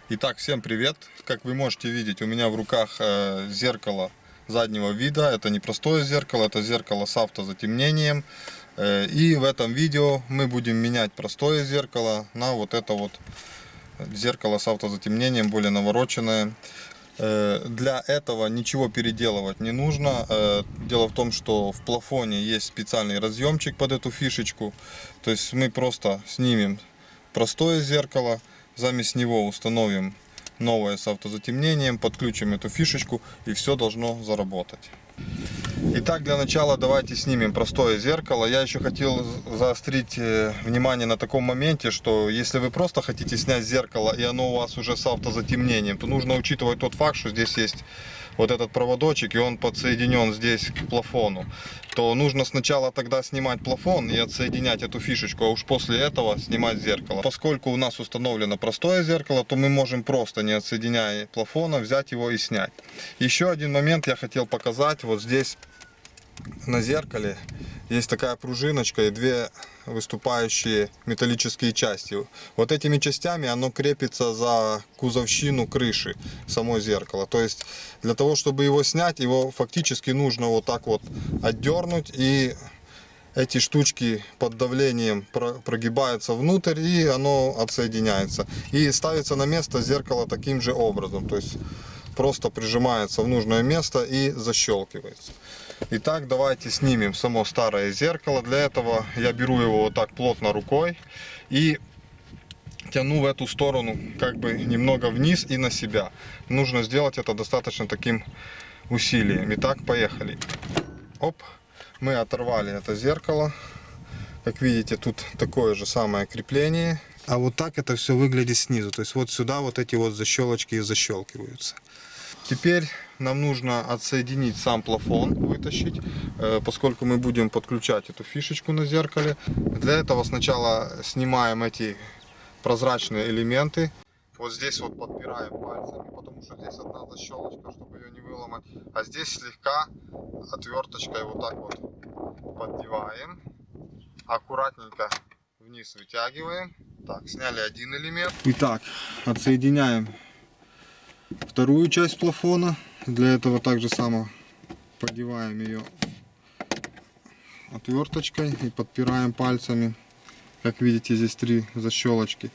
Итак, всем привет! Как вы можете видеть, у меня в руках зеркало заднего вида. Это не простое зеркало, это зеркало с автозатемнением. И в этом видео мы будем менять простое зеркало на вот это вот зеркало с автозатемнением, более навороченное. Для этого ничего переделывать не нужно. Дело в том, что в плафоне есть специальный разъемчик под эту фишечку. То есть мы просто снимем простое зеркало, заместо него установим новое с автозатемнением, подключим эту фишечку, и все должно заработать. Итак, для начала давайте снимем простое зеркало. Я еще хотел заострить внимание на таком моменте, что если вы просто хотите снять зеркало, и оно у вас уже с автозатемнением, то нужно учитывать тот факт, что здесь есть вот этот проводочек, и он подсоединен здесь к плафону. То нужно сначала тогда снимать плафон и отсоединять эту фишечку, а уж после этого снимать зеркало. Поскольку у нас установлено простое зеркало, то мы можем просто, не отсоединяя плафона, взять его и снять. Еще один момент я хотел показать. Вот здесь на зеркале есть такая пружиночка и две выступающие металлические части. Вот этими частями оно крепится за кузовщину крыши само зеркало. То есть для того, чтобы его снять, его фактически нужно вот так вот отдернуть, и эти штучки под давлением прогибаются внутрь, и оно отсоединяется. И ставится на место зеркало таким же образом. То есть просто прижимается в нужное место и защелкивается. Итак, давайте снимем само старое зеркало. Для этого я беру его вот так плотно рукой и тяну в эту сторону как бы немного вниз и на себя. Нужно сделать это достаточно таким усилием. Итак, поехали. Оп, мы оторвали это зеркало. Как видите, тут такое же самое крепление. А вот так это все выглядит снизу. То есть вот сюда вот эти вот защелочки и защелкиваются. Теперь нам нужно отсоединить сам плафон, вытащить, поскольку мы будем подключать эту фишечку на зеркале. Для этого сначала снимаем эти прозрачные элементы. Вот здесь вот подпираем пальцами, потому что здесь одна защелочка, чтобы ее не выломать. А здесь слегка отверточкой вот так вот поддеваем. Аккуратненько вниз вытягиваем. Так, сняли один элемент. Итак, отсоединяем вторую часть плафона. Для этого также само поддеваем ее отверточкой и подпираем пальцами. Как видите, здесь три защелочки.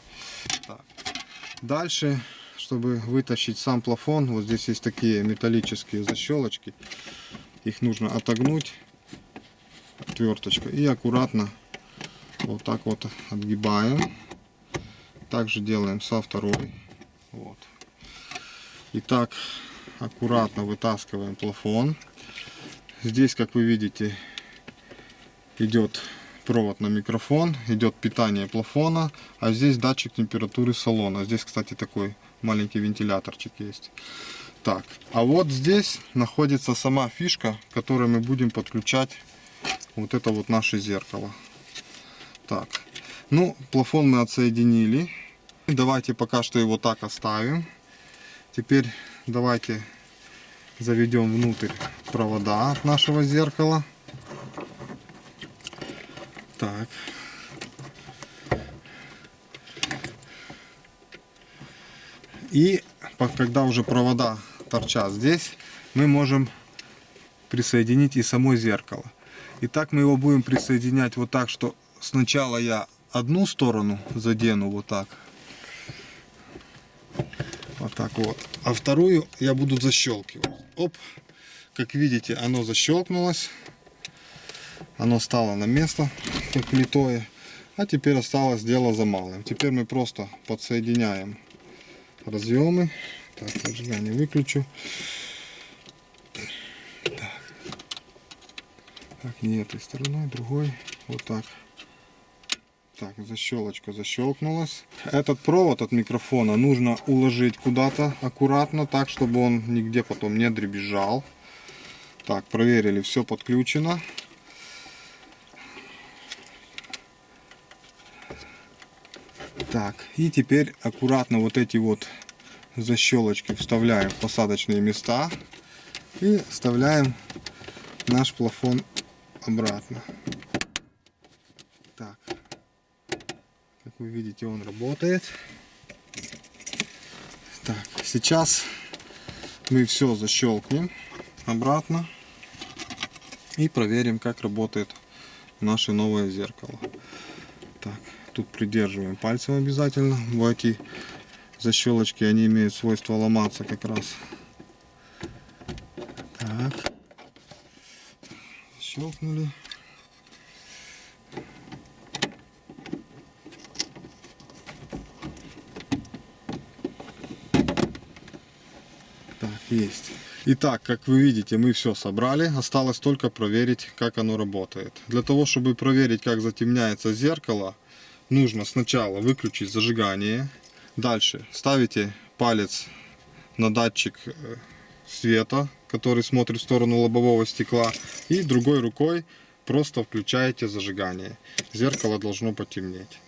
Так. Дальше, чтобы вытащить сам плафон, вот здесь есть такие металлические защелочки. Их нужно отогнуть отверточкой и аккуратно вот так вот отгибаем. Также делаем со второй. Вот. Итак, аккуратно вытаскиваем плафон. Здесь, как вы видите, идет провод на микрофон, идет питание плафона, а здесь датчик температуры салона. Здесь, кстати, такой маленький вентиляторчик есть. Так, а вот здесь находится сама фишка, к которой мы будем подключать вот это вот наше зеркало. Так, ну, плафон мы отсоединили. Давайте пока что его так оставим. Теперь давайте заведем внутрь провода от нашего зеркала. Так. И когда уже провода торчат здесь, мы можем присоединить и само зеркало. Итак, мы его будем присоединять вот так, что сначала я одну сторону задену вот так. Вот так вот. А вторую я буду защелкивать. Оп. Как видите, оно защелкнулось. Оно стало на место, как влитое. А теперь осталось дело за малым. Теперь мы просто подсоединяем разъемы. Так, зажигание выключу. Так, не этой стороной, другой. Вот так. Так, защелочка защелкнулась. Этот провод от микрофона нужно уложить куда-то аккуратно, так, чтобы он нигде потом не дребезжал. Так, проверили, все подключено. Так, и теперь аккуратно вот эти вот защелочки вставляем в посадочные места и вставляем наш плафон обратно. Так, как вы видите, он работает. сейчас мы все защелкнем обратно и проверим, как работает наше новое зеркало. Так, тут придерживаем пальцем обязательно. Эти защелочки, они имеют свойство ломаться как раз. Так, защелкнули. Так, есть. Итак, как вы видите, мы все собрали. Осталось только проверить, как оно работает. Для того, чтобы проверить, как затемняется зеркало, нужно сначала выключить зажигание. Дальше ставите палец на датчик света, который смотрит в сторону лобового стекла. И другой рукой просто включаете зажигание. Зеркало должно потемнеть.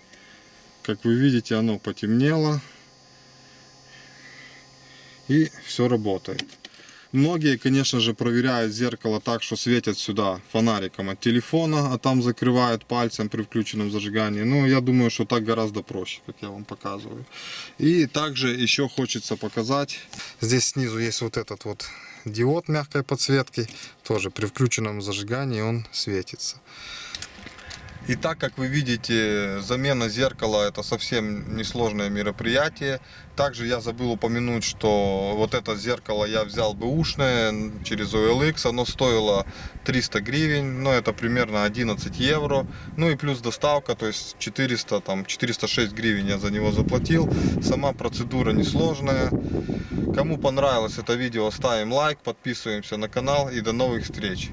Как вы видите, оно потемнело. И все работает. Многие, конечно же, проверяют зеркало так, что светят сюда фонариком от телефона, а там закрывают пальцем при включенном зажигании. Но я думаю, что так гораздо проще, как я вам показываю. И также еще хочется показать. Здесь снизу есть вот этот вот диод мягкой подсветки. Тоже при включенном зажигании он светится. И так как вы видите, замена зеркала это совсем несложное мероприятие. Также я забыл упомянуть, что вот это зеркало я взял бэушное через OLX. Оно стоило 300 гривен, но это примерно 11 евро. Ну и плюс доставка, то есть 406 гривен я за него заплатил. Сама процедура несложная. Кому понравилось это видео, ставим лайк, подписываемся на канал и до новых встреч.